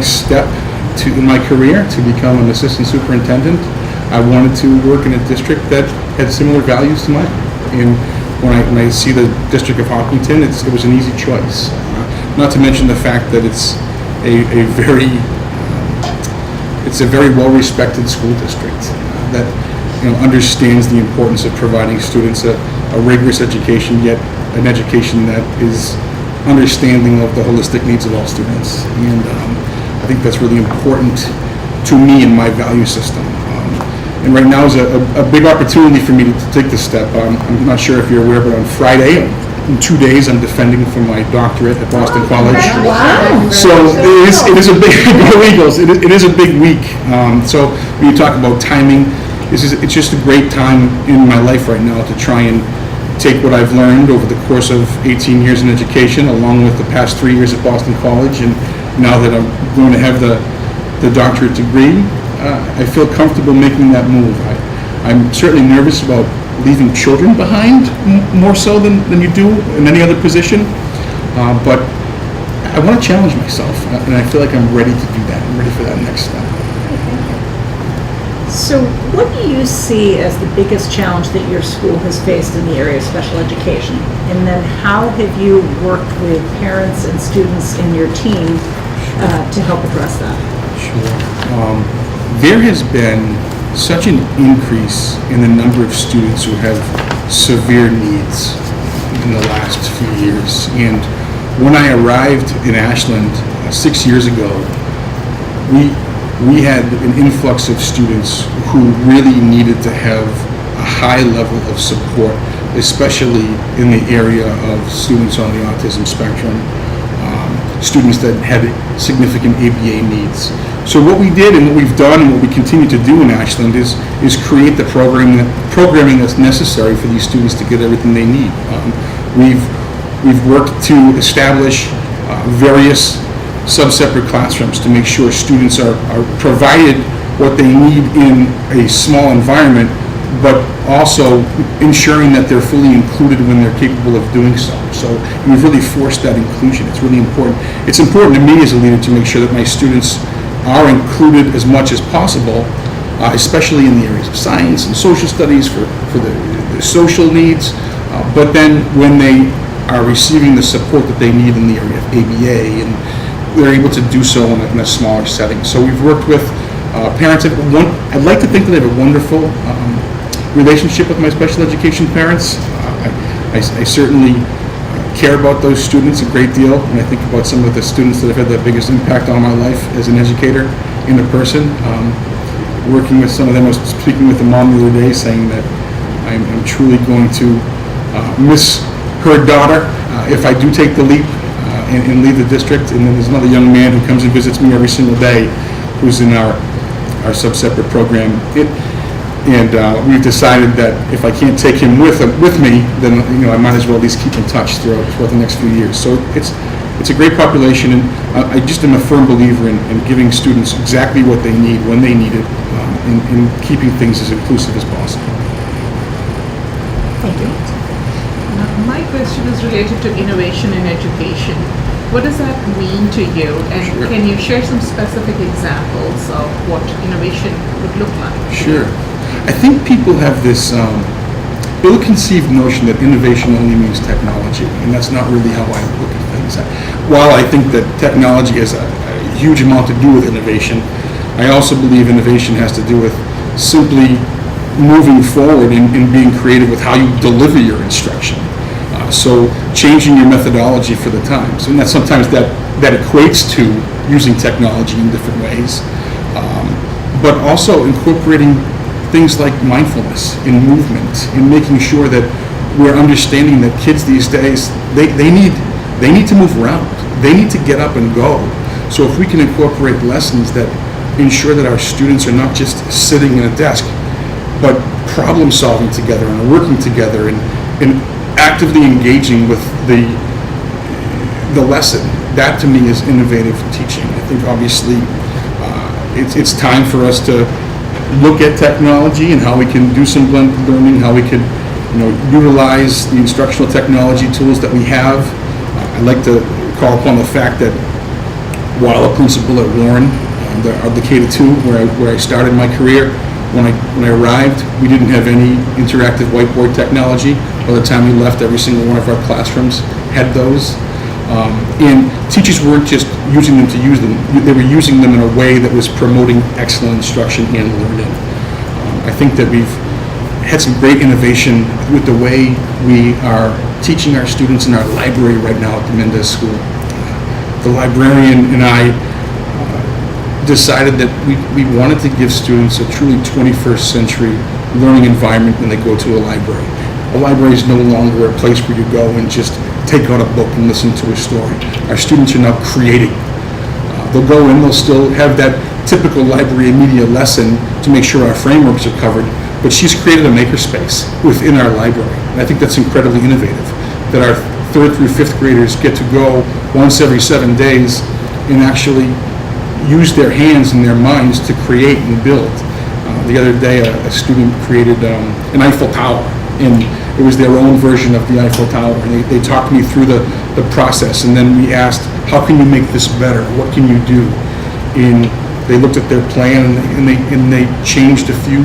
next step in my career to become an assistant superintendent, I wanted to work in a district that had similar values to mine. And when I see the district of Hopkinton, it was an easy choice. Not to mention the fact that it's a very well-respected school district that understands the importance of providing students a rigorous education, yet an education that is understanding of the holistic needs of all students. And I think that's really important to me in my value system. And right now is a big opportunity for me to take this step. I'm not sure if you're aware, but on Friday, in 2 days, I'm defending for my doctorate at Boston College. Wow! So it is a big go Eagles. It is a big week. So when you talk about timing, it's just a great time in my life right now to try and take what I've learned over the course of 18 years in education, along with the past 3 years at Boston College, and now that I'm going to have the doctorate degree, I feel comfortable making that move. I'm certainly nervous about leaving children behind more so than you do in any other position, but I want to challenge myself, and I feel like I'm ready to do that. I'm ready for that next step. So what do you see as the biggest challenge that your school has faced in the area of special education? And then how have you worked with parents and students in your team to help address that? Sure. There has been such an increase in the number of students who have severe needs in the last few years. And when I arrived in Ashland 6 years ago, we had an influx of students who really needed to have a high level of support, especially in the area of students on the autism spectrum, students that had significant ABA needs. So what we did and what we've done and what we continue to do in Ashland is create the programming that's necessary for these students to get everything they need. We've worked to establish various sub-separate classrooms to make sure students are provided what they need in a small environment, but also ensuring that they're fully included when they're capable of doing so. So we've really forced that inclusion. It's really important. It's important to me as a leader to make sure that my students are included as much as possible, especially in the areas of science and social studies for the social needs, but then when they are receiving the support that they need in the area of ABA, and they're able to do so in a smaller setting. So we've worked with parents. I'd like to think that I have a wonderful relationship with my special education parents. I certainly care about those students a great deal, and I think about some of the students that have had the biggest impact on my life as an educator and a person. Working with some of them, I was speaking with the mom the other day saying that I'm truly going to miss her daughter if I do take the leap and leave the district. And then there's another young man who comes and visits me every single day who's in our sub-separate program. We've decided that if I can't take him with me, then I might as well at least keep in touch throughout the next few years. So it's a great population, and I just am a firm believer in giving students exactly what they need when they need it, and keeping things as inclusive as possible. Thank you. My question is related to innovation in education. What does that mean to you? And Sure. Can you share some specific examples of what innovation would look like? Sure. I think people have this ill-conceived notion that innovation only means technology, and that's not really how I look at things. While I think that technology has a huge amount to do with innovation, I also believe innovation has to do with simply moving forward and being creative with how you deliver your instruction. So changing your methodology for the times, and that sometimes that equates to using technology in different ways, but also incorporating things like mindfulness and movement, and making sure that we're understanding that kids these days, they need to move around. They need to get up and go. So if we can incorporate lessons that ensure that our students are not just sitting in a desk, but problem solving together and working together and actively engaging with the lesson, that to me is innovative teaching. I think obviously it's time for us to look at technology and how we can do some blended learning, how we can utilize the instructional technology tools that we have. I'd like to call upon the fact that while a principal at Warren, the K-2, where I started my career. When I arrived, we didn't have any interactive whiteboard technology. By the time we left, every single one of our classrooms had those. And teachers weren't just using them to use them, they were using them in a way that was promoting excellent instruction and learning. I think that we've had some great innovation with the way we are teaching our students in our library right now at the Mendez School. The librarian and I decided that we wanted to give students a truly 21st century learning environment when they go to a library. A library is no longer a place where you go and just take out a book and listen to a story. Our students are now creating. They'll go in, they'll still have that typical library media lesson to make sure our frameworks are covered, but she's created a makerspace within our library. And I think that's incredibly innovative, that our 3rd through 5th graders get to go once every 7 days and actually use their hands and their minds to create and build. The other day, a student created an Eiffel Tower, and it was their own version of the Eiffel Tower. And they talked me through the process, and then we asked, how can you make this better? What can you do? And they looked at their plan, and they changed a few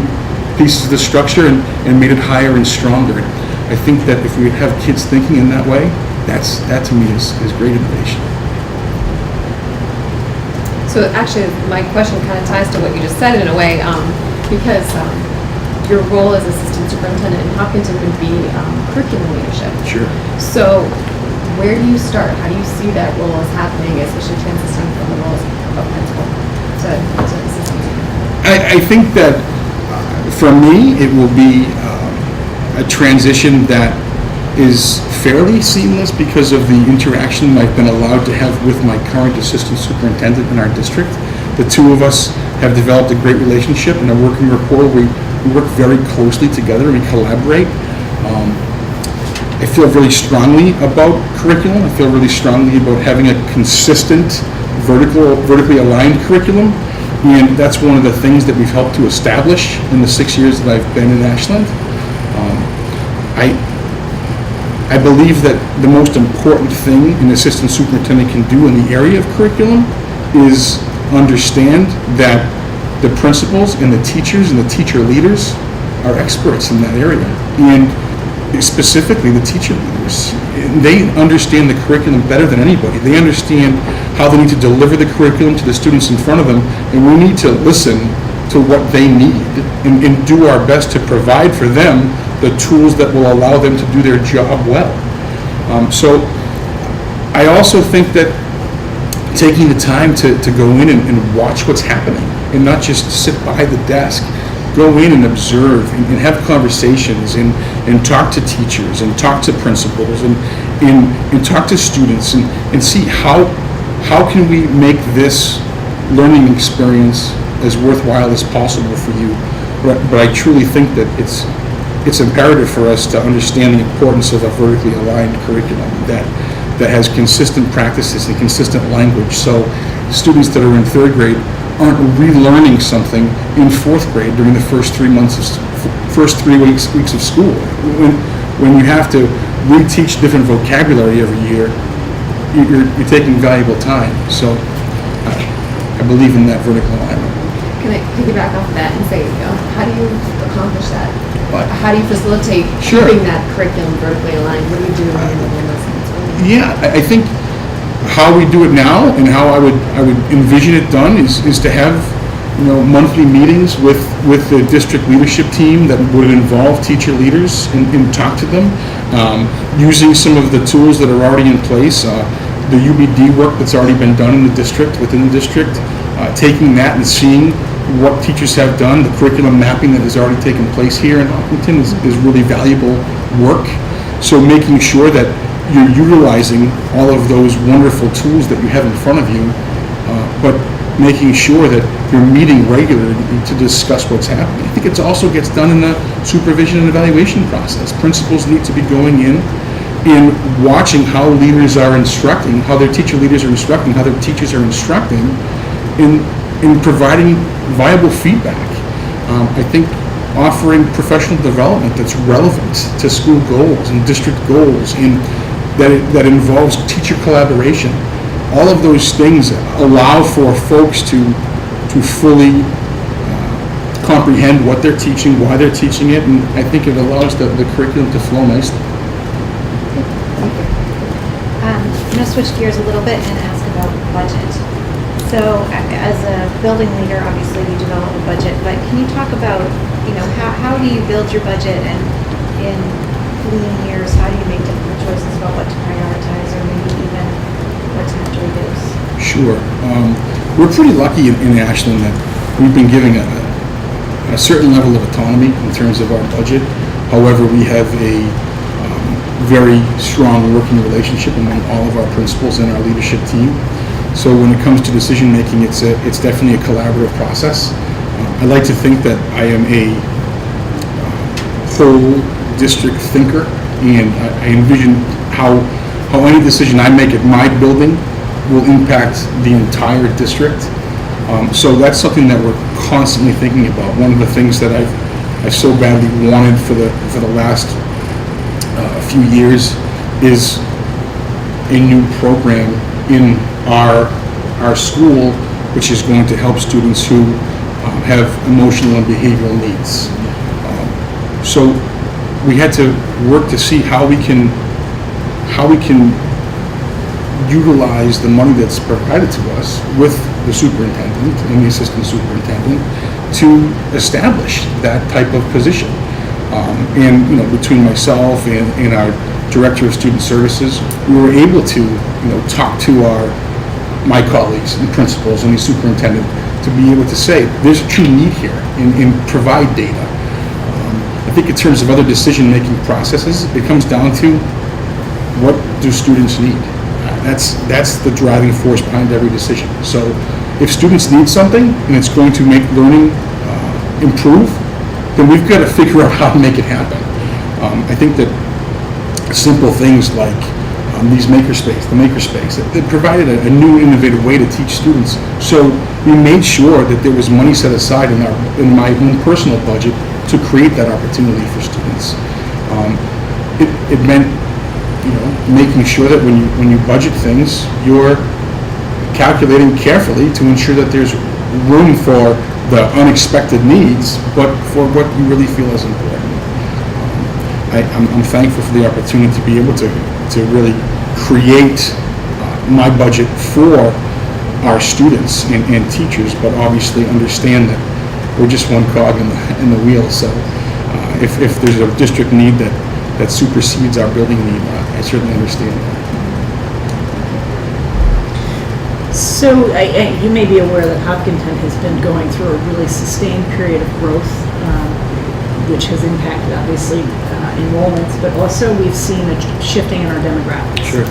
pieces of the structure and made it higher and stronger. I think that if we have kids thinking in that way, that to me is great innovation. So actually, my question kind of ties to what you just said in a way, because your role as assistant superintendent in Hopkinton would be curriculum leadership. Sure. So where do you start? How do you see that role as happening, especially transitioning from the roles of principal to assistant? I think that for me, it will be a transition that is fairly seamless because of the interaction I've been allowed to have with my current assistant superintendent in our district. The two of us have developed a great relationship and a working rapport. We work very closely together and we collaborate. I feel really strongly about curriculum. I feel really strongly about having a consistent, vertically aligned curriculum. And that's one of the things that we've helped to establish in the 6 years that I've been in Ashland. I believe that the most important thing an assistant superintendent can do in the area of curriculum is understand that the principals and the teachers and the teacher leaders are experts in that area. And specifically the teacher leaders, they understand the curriculum better than anybody. They understand how they need to deliver the curriculum to the students in front of them, and we need to listen to what they need and do our best to provide for them the tools that will allow them to do their job well. So I also think that taking the time to go in and watch what's happening and not just sit by the desk, go in and observe and have conversations and talk to teachers and talk to principals and talk to students and see how can we make this learning experience as worthwhile as possible for you. But I truly think that it's imperative for us to understand the importance of a vertically aligned curriculum that has consistent practices and consistent language, so students that are in 3rd grade aren't relearning something in 4th grade during the first 3 weeks of school. When you have to reteach different vocabulary every year, you're taking valuable time. So I believe in that vertical alignment. Can I piggyback off that and say, how do you accomplish that? What? How do you facilitate Sure. keeping that curriculum vertically aligned? What do you do in the lessons? Yeah, I think how we do it now and how I would envision it done is to have monthly meetings with the district leadership team that would involve teacher leaders and talk to them, using some of the tools that are already in place, the UBD work that's already been done in the district, within the district, taking that and seeing what teachers have done. The curriculum mapping that has already taken place here in Hopkinton is really valuable work. So making sure that you're utilizing all of those wonderful tools that you have in front of you, but making sure that you're meeting regularly to discuss what's happening. I think it also gets done in the supervision and evaluation process. Principals need to be going in and watching how leaders are instructing, how their teacher leaders are instructing, how their teachers are instructing, in providing viable feedback. I think offering professional development that's relevant to school goals and district goals and that involves teacher collaboration all of those things allow for folks to fully comprehend what they're teaching, why they're teaching it, and I think it allows the curriculum to flow nicely. I'm going to switch gears a little bit and ask about budget. So as a building leader, obviously you develop a budget, but can you talk about, how do you build your budget, and in lean years, how do you make difficult choices about what to prioritize or maybe even what to have to reduce? Sure. We're pretty lucky in Ashland that we've been giving a certain level of autonomy in terms of our budget. However, we have a very strong working relationship among all of our principals and our leadership team. So when it comes to decision making, it's definitely a collaborative process. I like to think that I am a whole district thinker, and I envision how any decision I make at my building will impact the entire district. So that's something that we're constantly thinking about. One of the things that I've so badly wanted for the last few years is a new program in our school, which is going to help students who have emotional and behavioral needs. So we had to work to see how we can utilize the money that's provided to us with the superintendent and the assistant superintendent to establish that type of position. And between myself and our director of student services, we were able to talk to my colleagues and principals and the superintendent to be able to say there's a true need here and provide data. I think in terms of other decision-making processes, it comes down to what do students need. That's the driving force behind every decision. So if students need something and it's going to make learning improve, then we've got to figure out how to make it happen. I think that simple things like the makerspace, that provided a new innovative way to teach students. So we made sure that there was money set aside in my own personal budget to create that opportunity for students. It meant making sure that when you budget things, you're calculating carefully to ensure that there's room for the unexpected needs, but for what you really feel is important. I'm thankful for the opportunity to be able to really create my budget for our students and teachers, but obviously understand that we're just one cog in the wheel. So if there's a district need that supersedes our building need, I certainly understand that. So you may be aware that Hopkinton has been going through a really sustained period of growth, which has impacted obviously enrollments, but also we've seen a shifting in our demographics. Sure.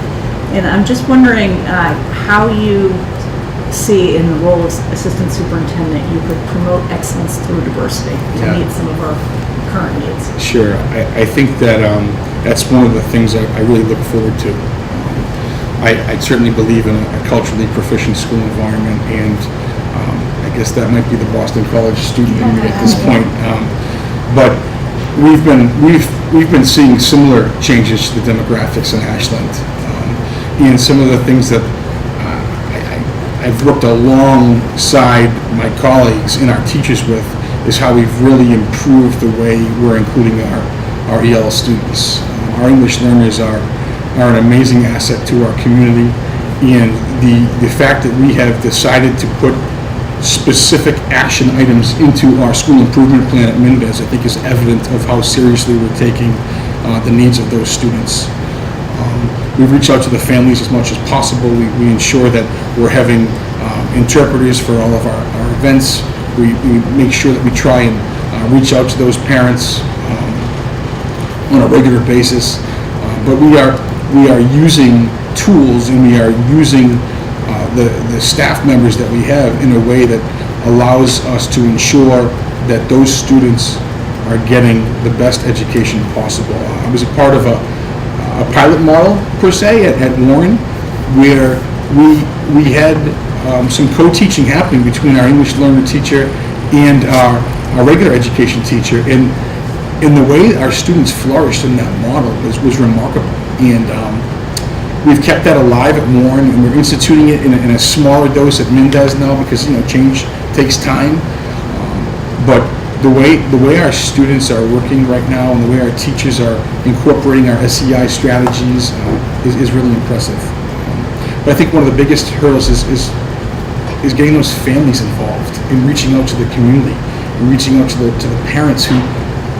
And I'm just wondering how you see in the role of assistant superintendent you could promote excellence through diversity to meet some of our current needs. Sure. I think that that's one of the things I really look forward to. I certainly believe in a culturally proficient school environment, and I guess that might be the Boston College student in me at this point. But we've been seeing similar changes to the demographics in Ashland, and some of the things that I've worked alongside my colleagues and our teachers with is how we've really improved the way we're including our EL students. Our English learners are an amazing asset to our community, and the fact that we have decided to put specific action items into our school improvement plan at Mendez, I think is evident of how seriously we're taking the needs of those students. We reach out to the families as much as possible. We ensure that we're having interpreters for all of our events. We make sure that we try and reach out to those parents on a regular basis. But we are using tools, and we are using the staff members that we have in a way that allows us to ensure that those students are getting the best education possible. I was a part of a pilot model, per se, at Warren, where we had some co-teaching happening between our English learner teacher and our regular education teacher, and the way our students flourished in that model was remarkable. And We've kept that alive at Warren, and we're instituting it in a smaller dose at Mendez now because, change takes time. But the way our students are working right now and the way our teachers are incorporating our SEI strategies is really impressive. But I think one of the biggest hurdles is getting those families involved in reaching out to the community and reaching out to the parents who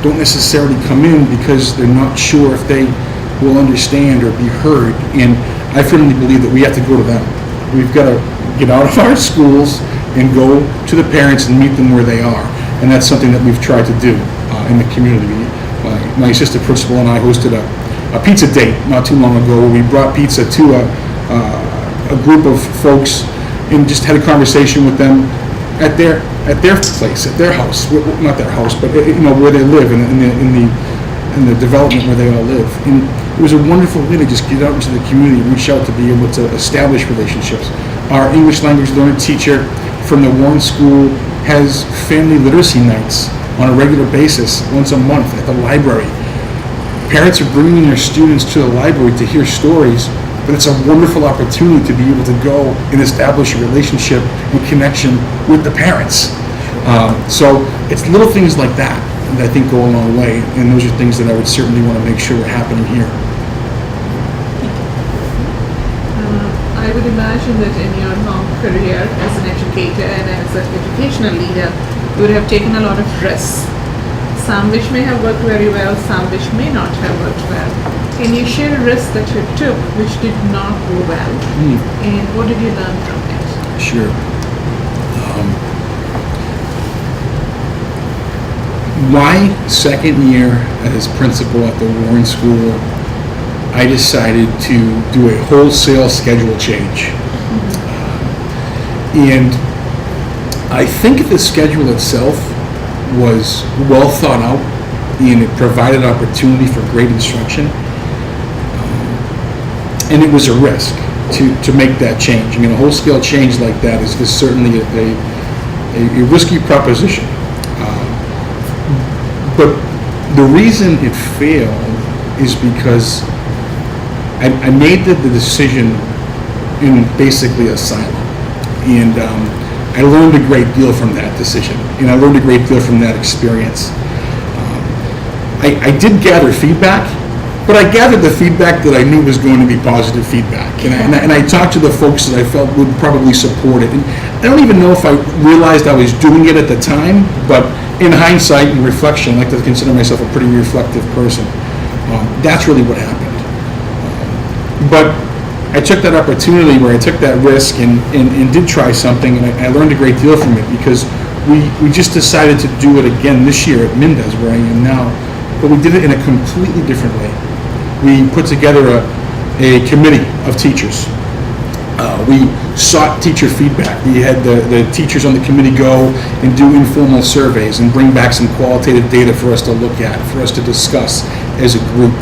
don't necessarily come in because they're not sure if they will understand or be heard. And I firmly believe that we have to go to them. We've got to get out of our schools and go to the parents and meet them where they are. And that's something that we've tried to do in the community. My assistant principal and I hosted a pizza date not too long ago where we brought pizza to a group of folks and just had a conversation with them at their place, at their house, not their house, but where they live in the development where they all live. And it was a wonderful way to just get out into the community and reach out to be able to establish relationships. Our English language learner teacher from the Warren School has family literacy nights on a regular basis, once a month at the library. Parents are bringing their students to the library to hear stories, but it's a wonderful opportunity to be able to go and establish a relationship and connection with the parents. So it's little things like that I think go a long way, and those are things that I would certainly want to make sure are happening here. I would imagine that in your long career as an educator and as an educational leader, you would have taken a lot of risks. Some which may have worked very well, some which may not have worked well. Can you share a risk that you took which did not go well, and what did you learn from it? Sure. My second year as principal at the Warren School, I decided to do a wholesale schedule change. And I think the schedule itself was well thought out and it provided opportunity for great instruction. And it was a risk to make that change. I mean, a wholesale change like that is certainly a risky proposition. But the reason it failed is because I made the decision in basically a silo. And I learned a great deal from that decision. And I learned a great deal from that experience. I did gather feedback, but I gathered the feedback that I knew was going to be positive feedback. And I talked to the folks that I felt would probably support it. And I don't even know if I realized I was doing it at the time, but in hindsight and reflection, I like to consider myself a pretty reflective person. That's really what happened. But I took that opportunity where I took that risk and did try something, and I learned a great deal from it because we just decided to do it again this year at Mendez, where I am now, but we did it in a completely different way. We put together a committee of teachers. We sought teacher feedback. We had the teachers on the committee go and do informal surveys and bring back some qualitative data for us to look at, for us to discuss as a group.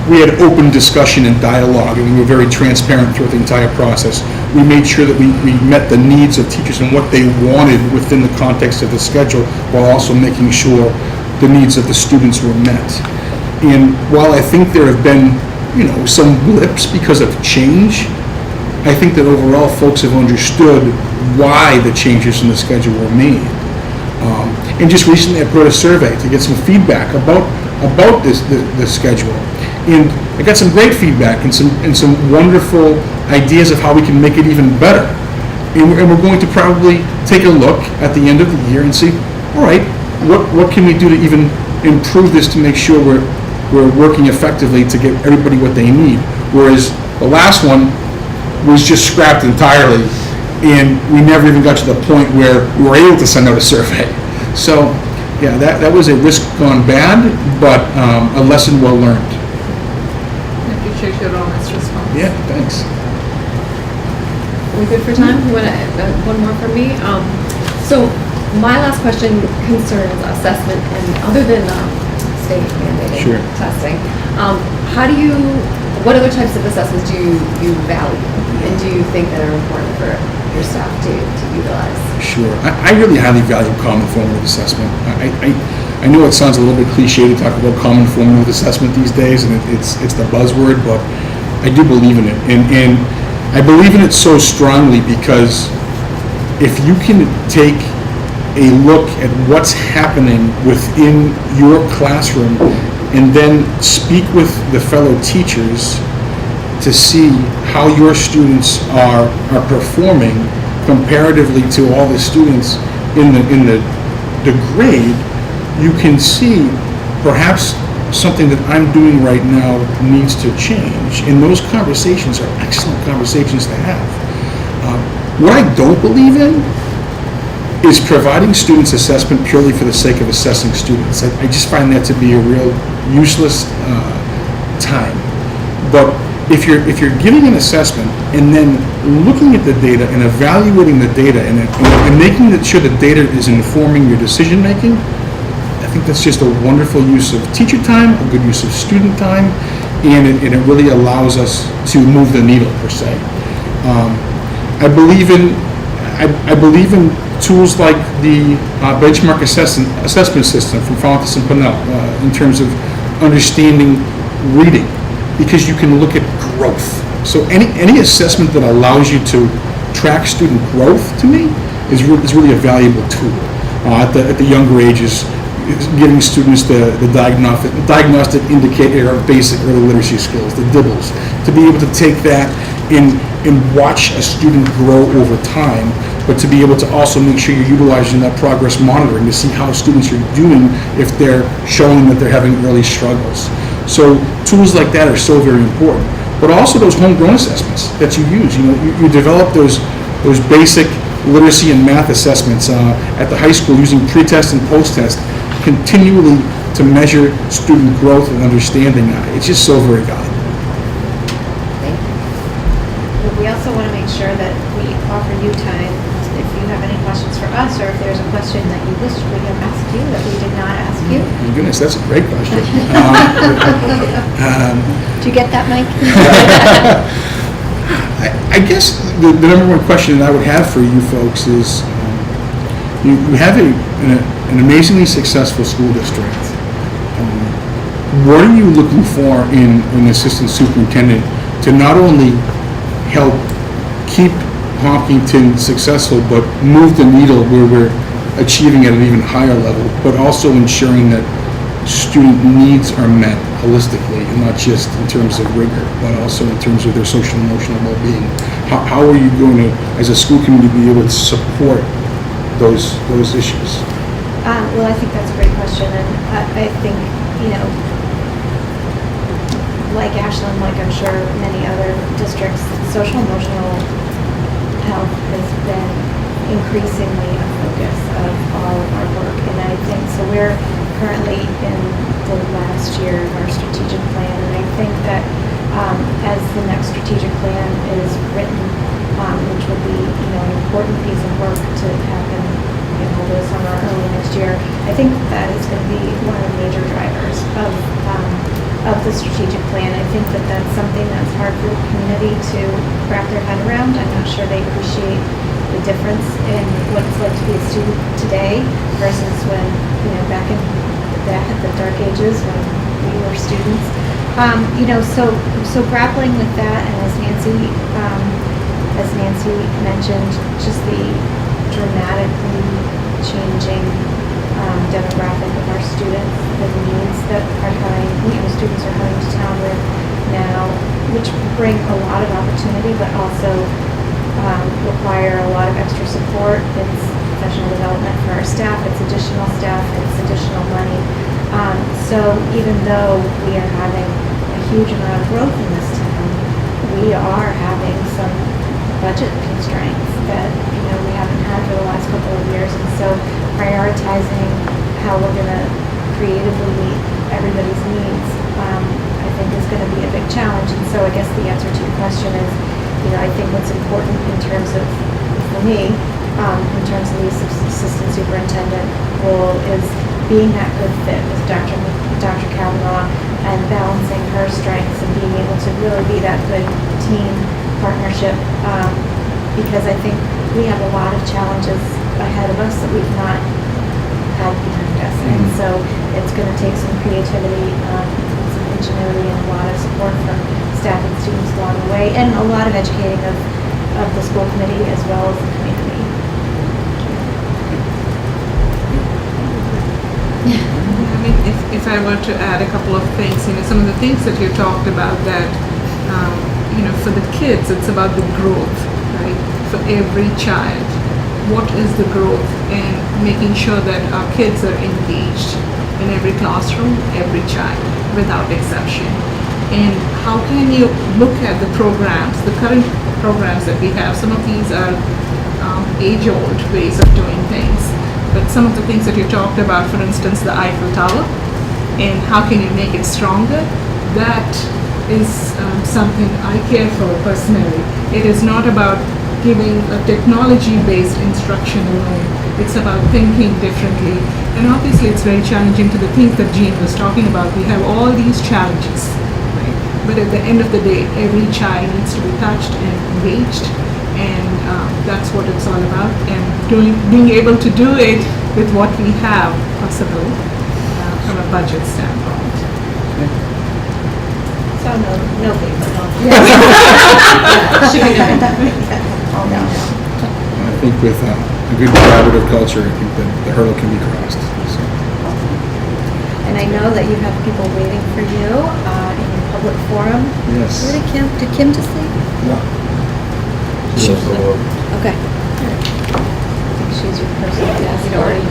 We had open discussion and dialogue, and we were very transparent throughout the entire process. We made sure that we met the needs of teachers and what they wanted within the context of the schedule, while also making sure the needs of the students were met. And while I think there have been, some blips because of change, I think that overall folks have understood why the changes in the schedule were made. And just recently I put out a survey to get some feedback about the schedule. And I got some great feedback and some wonderful ideas of how we can make it even better. And we're going to probably take a look at the end of the year and see, all right, what can we do to even improve this to make sure we're working effectively to get everybody what they need. Whereas the last one was just scrapped entirely, and we never even got to the point where we were able to send out a survey. So, yeah, that was a risk gone bad, but a lesson well learned. I appreciate your honest response. Yeah, thanks. We good for time? You want to, one more from me? So my last question concerns assessment, and other than state mandated testing, what other types of assessments do you value, and do you think that are important for your staff to utilize? Sure. I really highly value common formative assessment. I know it sounds a little bit cliche to talk about common formative assessment these days, and it's the buzzword, but I do believe in it, and I believe in it so strongly because if you can take a look at what's happening within your classroom and then speak with the fellow teachers to see how your students are performing comparatively to all the students in the grade, you can see perhaps something that I'm doing right now needs to change. And those conversations are excellent conversations to have. What I don't believe in is providing students assessment purely for the sake of assessing students. I just find that to be a real useless time. But if you're giving an assessment and then looking at the data and evaluating the data and making sure the data is informing your decision making, I think that's just a wonderful use of teacher time, a good use of student time, and it really allows us to move the needle per se. I believe in tools like the benchmark assessment system from Fontes and Pinnell in terms of understanding reading, because you can look at growth. So any assessment that allows you to track student growth, to me, is really a valuable tool. At the younger ages, giving students the diagnostic indicator of basic early literacy skills, the DIBBLs, to be able to take that and watch a student grow over time, but to be able to also make sure you're utilizing that progress monitoring to see how students are doing if they're showing that they're having early struggles. So tools like that are so very important. But also those homegrown assessments that you use. You develop those basic literacy and math assessments at the high school using pre-test and post-test continually to measure student growth and understanding. It's just so very valuable. We also want to make sure that we offer you time if you have any questions for us, or if there's a question that you wish we have asked you that we did not ask you. My goodness, that's a great question. Did you get that, Mike? I guess the number one question that I would have for you folks is, you have an amazingly successful school district. What are you looking for in an assistant superintendent to not only help keep Hopkinton successful, but move the needle where we're achieving at an even higher level, but also ensuring that student needs are met holistically, and not just in terms of rigor, but also in terms of their social and emotional well-being? How are you going to, as a school community, be able to support those issues? Well, I think that's a great question, and I think, like Ashland, like I'm sure many other districts, social emotional health has been increasingly a focus of all of our work, and I think so. We're currently in the last year of our strategic plan, and I think that as the next strategic plan is written, which will be an important piece of work to happen over the summer, early next year, I think that is going to be one of the major drivers of the strategic plan. I think that that's something that's hard for the community to wrap their head around. I'm not sure they appreciate the difference in what it's like to be a student today versus when, back in the dark ages when we were students. So grappling with that, and as Nancy mentioned, just the dramatically changing demographic of our students, the needs that are coming, students are coming to town with now, which bring a lot of opportunity, but also require a lot of extra support. It's professional development for our staff, it's additional staff, it's additional money. So even though we are having a huge amount of growth in this town, we are having some budget constraints that we haven't had for the last couple of years, and so prioritizing how we're going to creatively meet everybody's needs, I think is going to be a big challenge. And so I guess the answer to your question is, I think what's important in terms of, for me, in terms of the assistant superintendent role is being that good fit with Dr. Kavanaugh and balancing her strengths and being able to really be that good team partnership, because I think we have a lot of challenges ahead of us that we've not had behind us, and so it's going to take some creativity, some ingenuity, and a lot of support from staff and students along the way, and a lot of educating of the school committee as well as the community. I mean, if I were to add a couple of things, some of the things that you talked about that, for the kids, it's about the growth, right? For every child, what is the growth, and making sure that our kids are engaged in every classroom, every child, without exception. And how can you look at the programs, the current programs that we have? Some of these are age-old ways of doing things, but some of the things that you talked about, for instance, the Eiffel Tower, and how can you make it stronger, that is something I care for personally. It is not about giving a technology-based instruction alone. It's about thinking differently. And obviously it's very challenging to the things that Jean was talking about. We have all these challenges, right? But at the end of the day, every child needs to be touched and engaged. And that's what it's all about. And being able to do it with what we have possible from a budget standpoint. So no paper, no. Oh, no. I think with a good collaborative culture, I think that the hurdle can be crossed. So. And I know that you have people waiting for you in your public forum. Yes. Where did Kim just leave? Okay. I think she's your person. You know, already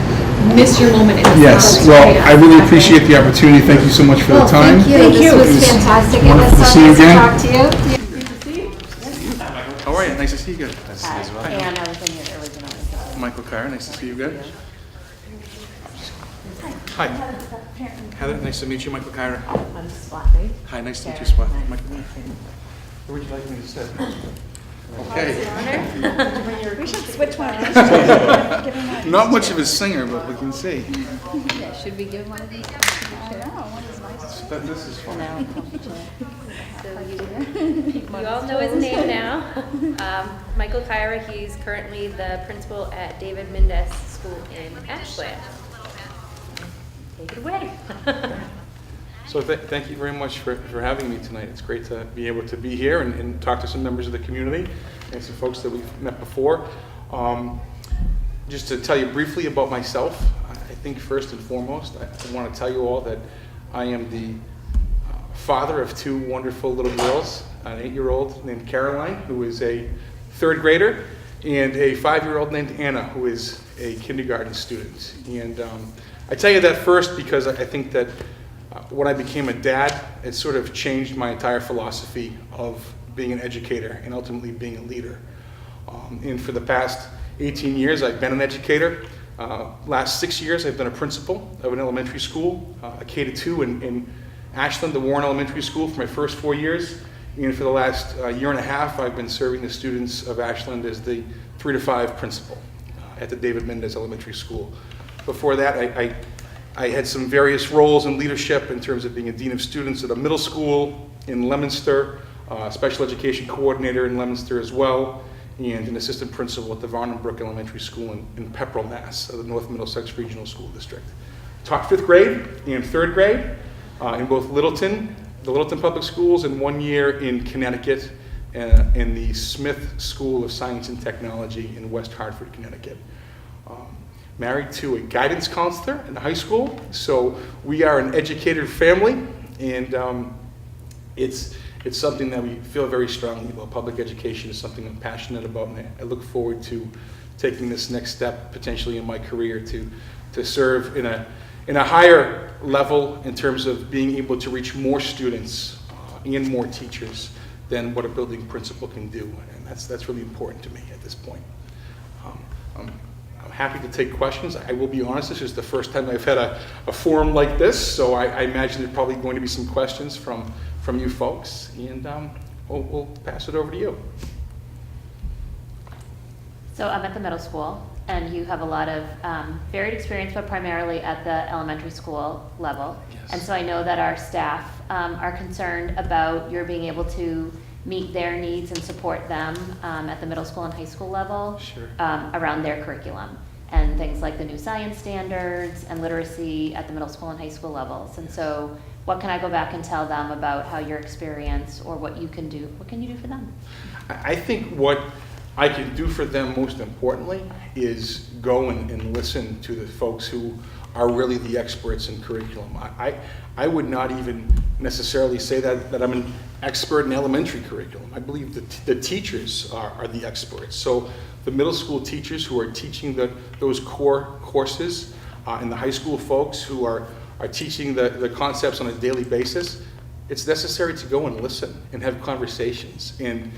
miss your moment in the Yes, crowd. well, I really appreciate the opportunity. Thank you so much for the time. Thank you. It This was fantastic. It wonderful was to so see you nice to again. talk to you. How are you? Nice to see you again. And I was in here originally, so. Michael Caira, nice to see you again. Hi. Heather, nice to meet you. Michael Caira. I'm Swati. Hi, nice to meet you, Caira, Swati. nice Michael. to meet you. Where would you like me to sit? Okay. We should switch one. Not much of a singer, but we can see. Yeah, should we give one of these? This is fun. No. You all know his name now. Michael Caira, he's currently the principal at David Mendez School in Ashland. Take it away. So thank you very much for having me tonight. It's great to be able to be here and talk to some members of the community and some folks that we've met before. Just to tell you briefly about myself, I think first and foremost, I want to tell you all that I am the father of two wonderful little girls, an 8-year-old named Caroline, who is a 3rd grader, and a 5-year-old named Anna, who is a kindergarten student. And I tell you that first because I think that when I became a dad, it sort of changed my entire philosophy of being an educator and ultimately being a leader. And for the past 18 years, I've been an educator. Last 6 years, I've been a principal of an elementary school, a K-2 in Ashland, the Warren Elementary School, for my first 4 years. And for the last year and a half, I've been serving the students of Ashland as the 3 to 5 principal at the David Mendez Elementary School. Before that, I had some various roles in leadership in terms of being a dean of students at a middle school in Leominster, special education coordinator in Leominster as well, and an assistant principal at the Varnum Elementary School in Pepperell, Mass, the North Middlesex Regional School District. Taught 5th grade and 3rd grade in both Littleton, the Littleton Public Schools, and 1 year in Connecticut in the Smith School of Science and Technology in West Hartford, Connecticut. Married to a guidance counselor in the high school, so we are an educated family, and it's something that we feel very strongly about. Public education is something I'm passionate about, and I look forward to taking this next step potentially in my career to serve in a higher level in terms of being able to reach more students and more teachers than what a building principal can do, and that's really important to me at this point. I'm happy to take questions. I will be honest, this is the first time I've had a forum like this, so I imagine there's probably going to be some questions from you folks, and we'll pass it over to you. So I'm at the middle school, and you have a lot of varied experience, but primarily at the elementary school level. Yes. And so I know that our staff are concerned about your being able to meet their needs and support them at the middle school and high school level. Sure. Around their curriculum and things like the new science standards and literacy at the middle school and high school levels. And so what can I go back and tell them about how your experience or what you can do? What can you do for them? I think what I can do for them most importantly is go and listen to the folks who are really the experts in curriculum. I would not even necessarily say that I'm an expert in elementary curriculum. I believe the teachers are the experts. So the middle school teachers who are teaching those core courses, and the high school folks who are teaching the concepts on a daily basis, it's necessary to go and listen and have conversations and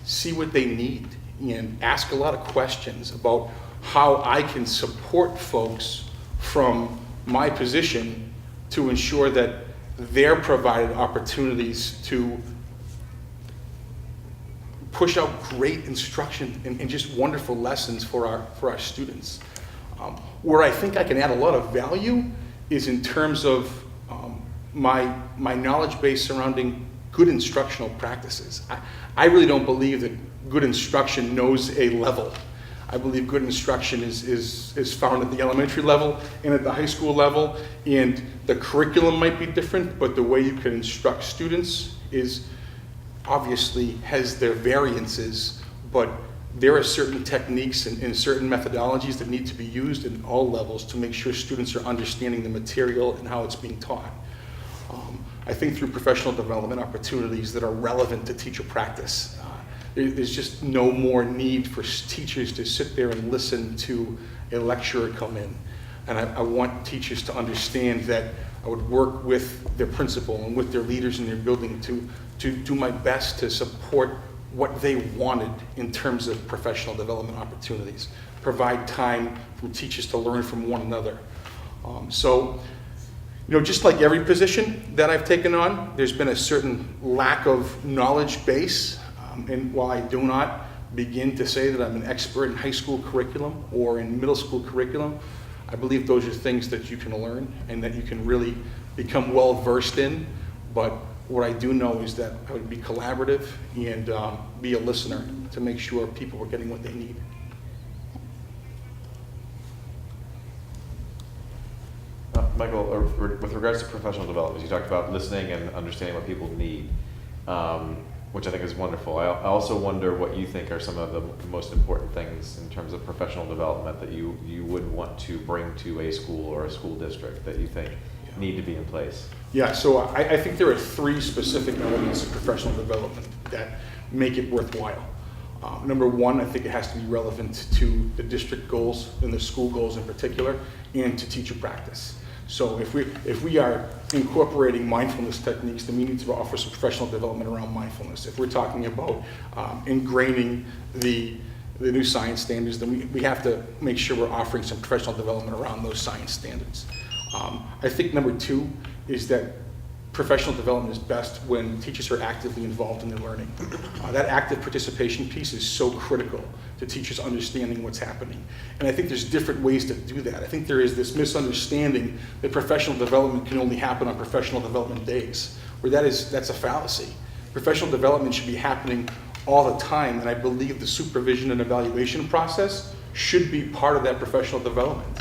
see what they need and ask a lot of questions about how I can support folks from my position to ensure that they're provided opportunities to push out great instruction and just wonderful lessons for our students. Where I think I can add a lot of value is in terms of my knowledge base surrounding good instructional practices. I really don't believe that good instruction knows a level. I believe good instruction is found at the elementary level and at the high school level, and the curriculum might be different, but the way you can instruct students is obviously has their variances, but there are certain techniques and certain methodologies that need to be used in all levels to make sure students are understanding the material and how it's being taught. I think through professional development opportunities that are relevant to teacher practice, there's just no more need for teachers to sit there and listen to a lecturer come in. And I want teachers to understand that I would work with their principal and with their leaders in their building to do my best to support what they wanted in terms of professional development opportunities, provide time for teachers to learn from one another. So, just like every position that I've taken on, there's been a certain lack of knowledge base. And while I do not begin to say that I'm an expert in high school curriculum or in middle school curriculum, I believe those are things that you can learn and that you can really become well versed in. But what I do know is that I would be collaborative and be a listener to make sure people are getting what they need. Michael, with regards to professional development, you talked about listening and understanding what people need, which I think is wonderful. I also wonder what you think are some of the most important things in terms of professional development that you would want to bring to a school or a school district that you think need to be in place. Yeah, so I think there are three specific elements of professional development that make it worthwhile. Number one, I think it has to be relevant to the district goals and the school goals in particular, and to teacher practice. So if we are incorporating mindfulness techniques, then we need to offer some professional development around mindfulness. If we're talking about ingraining the new science standards, then we have to make sure we're offering some professional development around those science standards. I think number two is that professional development is best when teachers are actively involved in their learning. That active participation piece is so critical to teachers understanding what's happening. And I think there's different ways to do that. I think there is this misunderstanding that professional development can only happen on professional development days, where that's a fallacy. Professional development should be happening all the time, and I believe the supervision and evaluation process should be part of that professional development.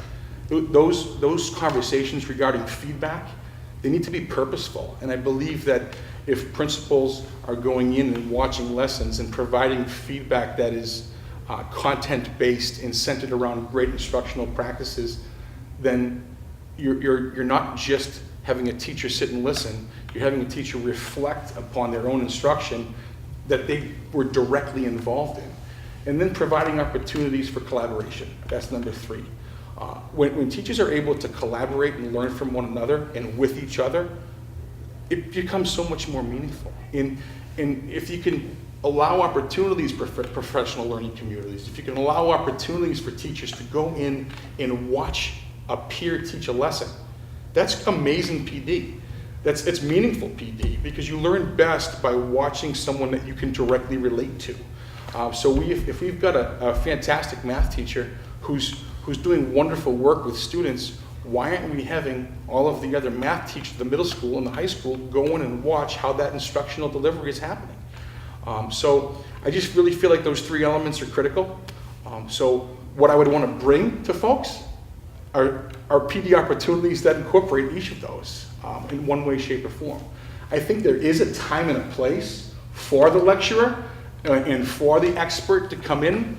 Those conversations regarding feedback, they need to be purposeful, and I believe that if principals are going in and watching lessons and providing feedback that is content-based and centered around great instructional practices, then you're not just having a teacher sit and listen, you're having a teacher reflect upon their own instruction that they were directly involved in. And then providing opportunities for collaboration, that's number three. When teachers are able to collaborate and learn from one another and with each other, it becomes so much more meaningful. And if you can allow opportunities for professional learning communities, if you can allow opportunities for teachers to go in and watch a peer teach a lesson, that's amazing PD. It's meaningful PD because you learn best by watching someone that you can directly relate to. So if we've got a fantastic math teacher who's doing wonderful work with students, why aren't we having all of the other math teachers at the middle school and the high school go in and watch how that instructional delivery is happening? So I just really feel like those three elements are critical. So what I would want to bring to folks are PD opportunities that incorporate each of those in one way, shape, or form. I think there is a time and a place for the lecturer and for the expert to come in,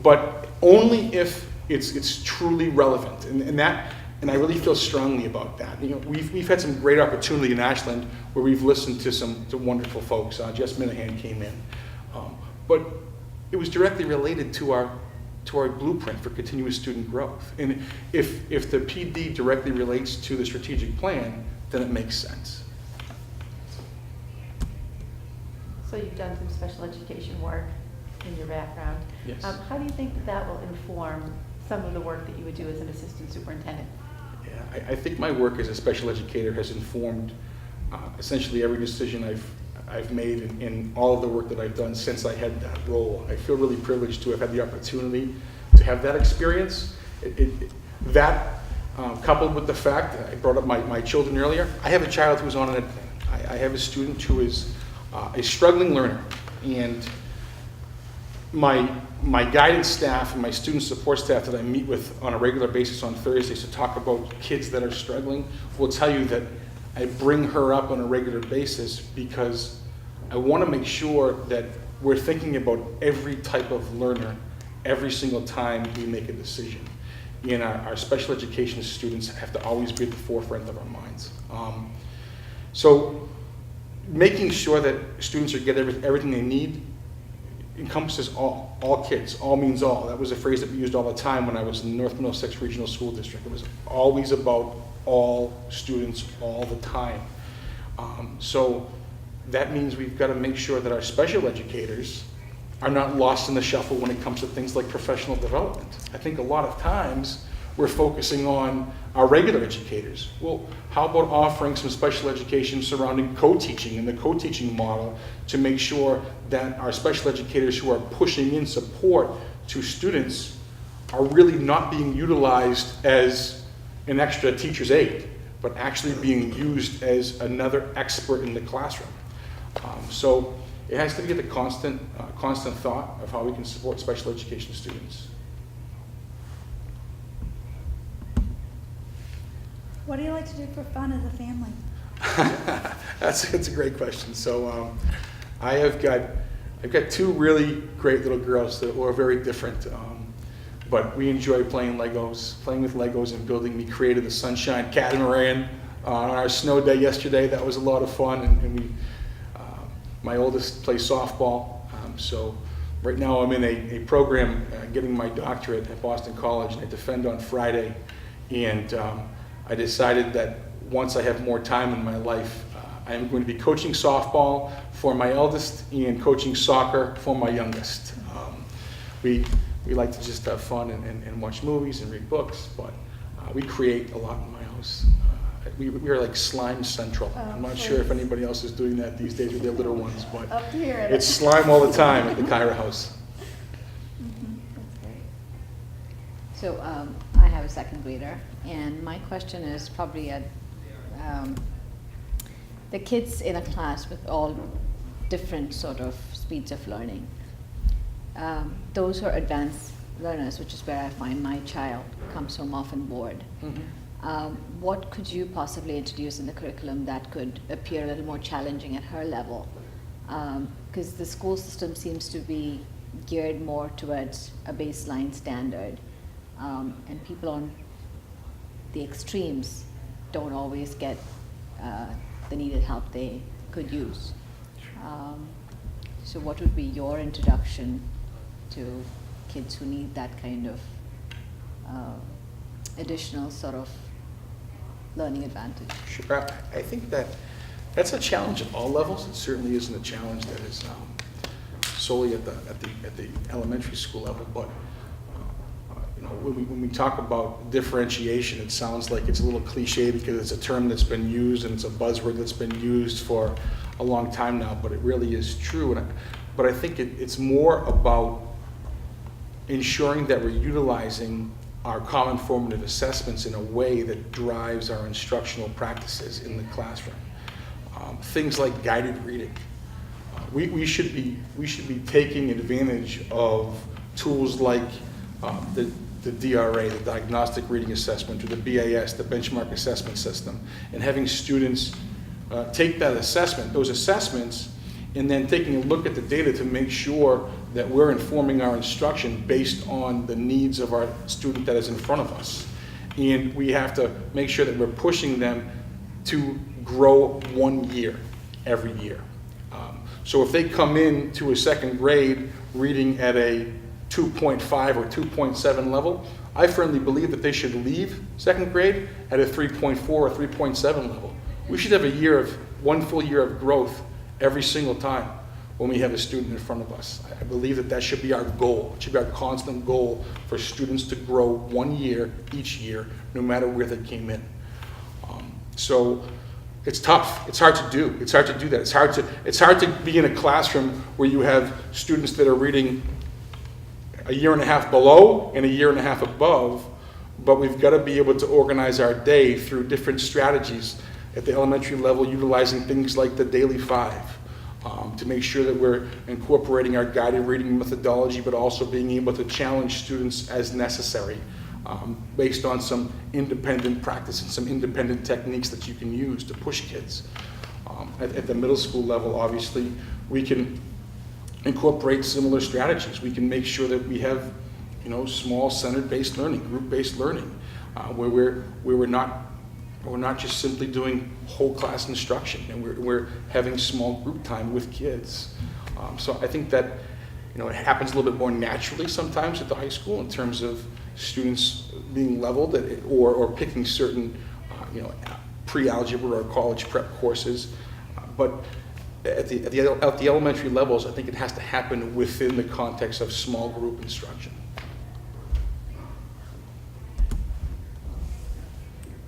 but only if it's truly relevant, and I really feel strongly about that. You know, we've had some great opportunity in Ashland where we've listened to wonderful folks. Jess Minahan came in, but it was directly related to our blueprint for continuous student growth. And if the PD directly relates to the strategic plan, then it makes sense. So you've done some special education work in your background. Yes. How do you think that will inform some of the work that you would do as an assistant superintendent? Yeah, I think my work as a special educator has informed essentially every decision I've made in all of the work that I've done since I had that role. I feel really privileged to have had the opportunity to have that experience. Coupled with the fact that I brought up my children earlier, I have a child who's on an ed plan. I have a student who is a struggling learner, and my guidance staff and my student support staff that I meet with on a regular basis on Thursdays to talk about kids that are struggling will tell you that I bring her up on a regular basis because I want to make sure that we're thinking about every type of learner every single time we make a decision. And our special education students have to always be at the forefront of our minds. So making sure that students are getting everything they need encompasses all kids. All means all. That was a phrase that we used all the time when I was in the North Middlesex Regional School District. It was always about all students all the time. So that means we've got to make sure that our special educators are not lost in the shuffle when it comes to things like professional development. I think a lot of times we're focusing on our regular educators. Well, how about offering some special education surrounding co-teaching and the co-teaching model to make sure that our special educators who are pushing in support to students are really not being utilized as an extra teacher's aide, but actually being used as another expert in the classroom. So it has to be the constant thought of how we can support special education students. What do you like to do for fun as a family? That's a great question. So I've got two really great little girls that are very different, but we enjoy playing with Legos and building. We created the Sunshine Catamaran on our snow day yesterday. That was a lot of fun, and we. My oldest plays softball, so right now I'm in a program getting my doctorate at Boston College, and I defend on Friday. And I decided that once I have more time in my life, I am going to be coaching softball for my eldest and coaching soccer for my youngest. We like to just have fun and watch movies and read books, but we create a lot in my house. We are like slime central. I'm not sure if anybody else is doing that these days with their little ones, but it's slime all the time at the Caira house. That's great. So I have a second grader, and my question is probably the kids in a class with all different sort of speeds of learning. Those who are advanced learners, which is where I find my child comes home often bored. Mm-hmm. What could you possibly introduce in the curriculum that could appear a little more challenging at her level? Because the school system seems to be geared more towards a baseline standard, and people on the extremes don't always get the needed help they could use. So what would be your introduction to kids who need that kind of additional sort of learning advantage? Sure. I think that's a challenge at all levels. It certainly isn't a challenge that is solely at the elementary school level. But you know, when we talk about differentiation, it sounds like it's a little cliche because it's a term that's been used and it's a buzzword that's been used for a long time now. But it really is true. But I think it's more about ensuring that we're utilizing our common formative assessments in a way that drives our instructional practices in the classroom. Things like guided reading. We should be taking advantage of tools like the the DRA, the Diagnostic Reading Assessment, or the BAS, the Benchmark Assessment System, and having students take that assessment, those assessments, and then taking a look at the data to make sure that we're informing our instruction based on the needs of our student that is in front of us. And we have to make sure that we're pushing them to grow 1 year every year. So if they come in to a second grade reading at a 2.5 or 2.7 level, I firmly believe that they should leave second grade at a 3.4 or 3.7 level. We should have one full year of growth every single time when we have a student in front of us. I believe that that should be our goal. It should be our constant goal for students to grow 1 year each year, no matter where they came in. So it's tough. It's hard to do. It's hard to do that. It's hard to be in a classroom where you have students that are reading a year and a half below and a year and a half above, but we've got to be able to organize our day through different strategies at the elementary level, utilizing things like the Daily 5 to make sure that we're incorporating our guided reading methodology, but also being able to challenge students as necessary based on some independent practice and some independent techniques that you can use to push kids. At the middle school level, obviously, we can incorporate similar strategies. We can make sure that we have, small center-based learning, group-based learning, where we're not just simply doing whole class instruction, and we're having small group time with kids. So I think that it happens a little bit more naturally sometimes at the high school in terms of students being leveled or picking certain pre-algebra or college prep courses. But at the elementary levels, I think it has to happen within the context of small group instruction.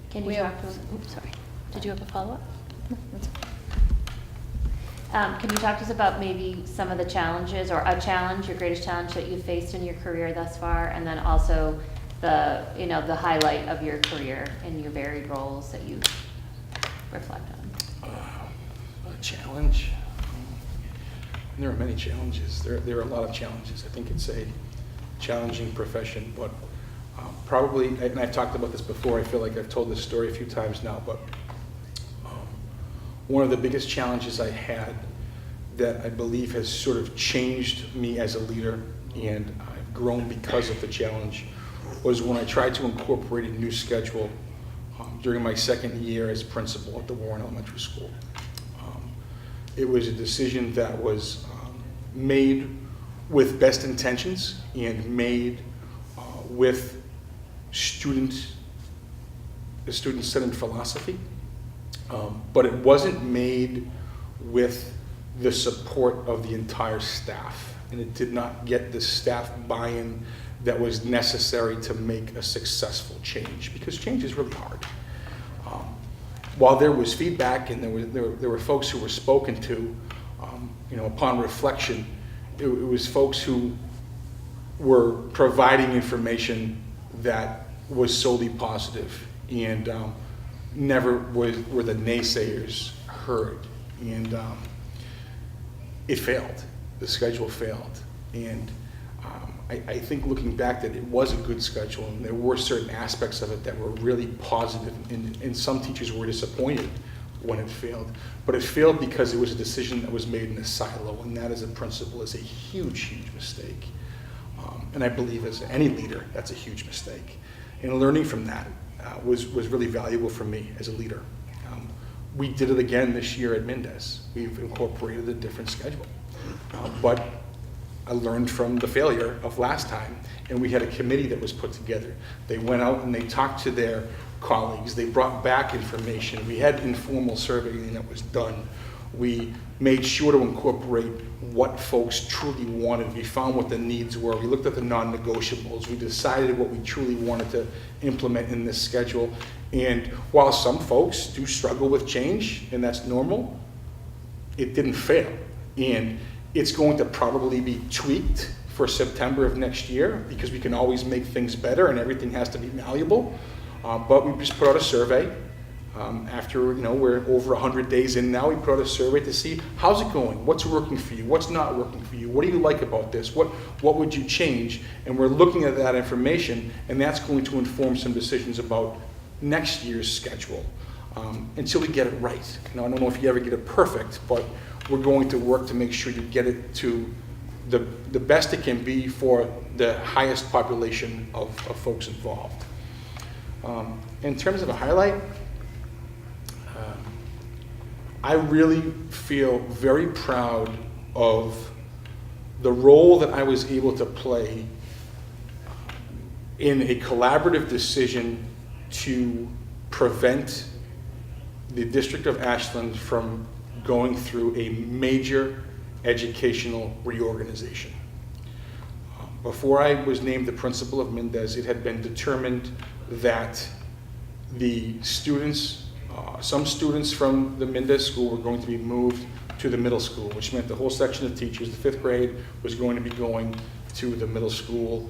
Can you talk to us? Oops, sorry. Did you have a follow-up? No, that's okay. Can you talk to us about maybe some of the challenges, or a challenge, your greatest challenge that you've faced in your career thus far, and then also the highlight of your career in your varied roles that you reflect on? A challenge? There are many challenges. There are a lot of challenges. I think it's a challenging profession, but probably, and I've talked about this before, I feel like I've told this story a few times now, but one of the biggest challenges I had that I believe has sort of changed me as a leader, and I've grown because of the challenge, was when I tried to incorporate a new schedule during my second year as principal at the Warren Elementary School. It was a decision that was made with best intentions and made with a student-centered philosophy, but it wasn't made with the support of the entire staff, and it did not get the staff buy-in that was necessary to make a successful change, because change is really hard. While there was feedback and there were folks who were spoken to, upon reflection, it was folks who were providing information that was solely positive, and never were the naysayers heard. And it failed. The schedule failed. And I think looking back that it was a good schedule, and there were certain aspects of it that were really positive, and some teachers were disappointed when it failed. But it failed because it was a decision that was made in a silo, and that as a principal is a huge, huge mistake. And I believe as any leader, that's a huge mistake. And learning from that was really valuable for me as a leader. We did it again this year at Mendez. We've incorporated a different schedule. But I learned from the failure of last time, and we had a committee that was put together. They went out and they talked to their colleagues. They brought back information. We had informal surveying that was done. We made sure to incorporate what folks truly wanted. We found what the needs were. We looked at the non-negotiables. We decided what we truly wanted to implement in this schedule. And while some folks do struggle with change, and that's normal, it didn't fail. And it's going to probably be tweaked for September of next year, because we can always make things better and everything has to be malleable. But we just put out a survey. After, we're over 100 days in now, we put out a survey to see how's it going, what's working for you, what's not working for you, what do you like about this, what would you change? And we're looking at that information, and that's going to inform some decisions about next year's schedule until we get it right. I don't know if you ever get it perfect, but we're going to work to make sure you get it to the best it can be for the highest population of folks involved. In terms of a highlight, I really feel very proud of the role that I was able to play in a collaborative decision to prevent the District of Ashland from going through a major educational reorganization. Before I was named the principal of Mendez, it had been determined that the students, some students from the Mendez school were going to be moved to the middle school, which meant the whole section of teachers, the 5th grade, was going to be going to the middle school.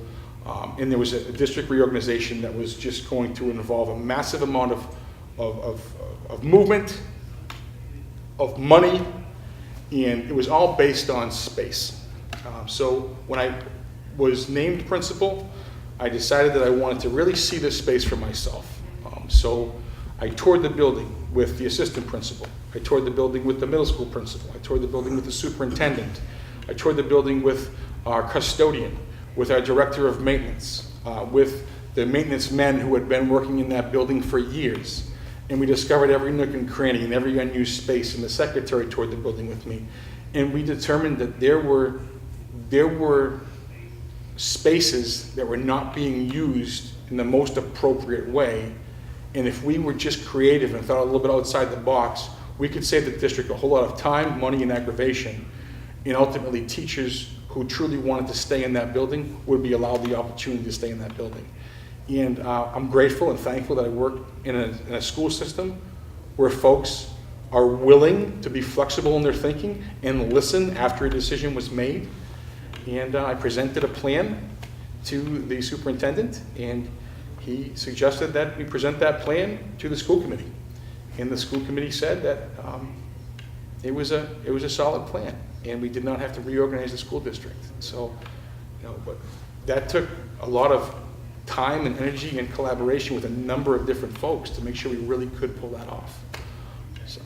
And there was a district reorganization that was just going to involve a massive amount of movement, of money, and it was all based on space. So when I was named principal, I decided that I wanted to really see this space for myself. So I toured the building with the assistant principal. I toured the building with the middle school principal. I toured the building with the superintendent. I toured the building with our custodian, with our director of maintenance, with the maintenance men who had been working in that building for years. And we discovered every nook and cranny and every unused space, and the secretary toured the building with me. And we determined that there were spaces that were not being used in the most appropriate way. And if we were just creative and thought a little bit outside the box, we could save the district a whole lot of time, money, and aggravation. And ultimately, teachers who truly wanted to stay in that building would be allowed the opportunity to stay in that building. And I'm grateful and thankful that I work in a school system where folks are willing to be flexible in their thinking and listen after a decision was made. And I presented a plan to the superintendent, and he suggested that we present that plan to the school committee. And the school committee said that it was a solid plan, and we did not have to reorganize the school district. So, but that took a lot of time and energy and collaboration with a number of different folks to make sure we really could pull that off. So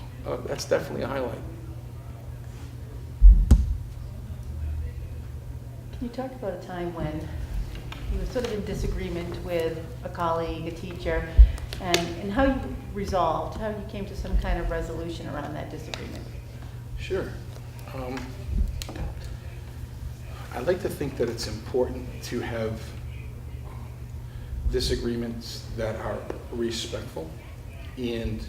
that's definitely a highlight. Can you talk about a time when you were sort of in disagreement with a colleague, a teacher, and how you resolved, how you came to some kind of resolution around that disagreement? Sure. I like to think that it's important to have disagreements that are respectful, and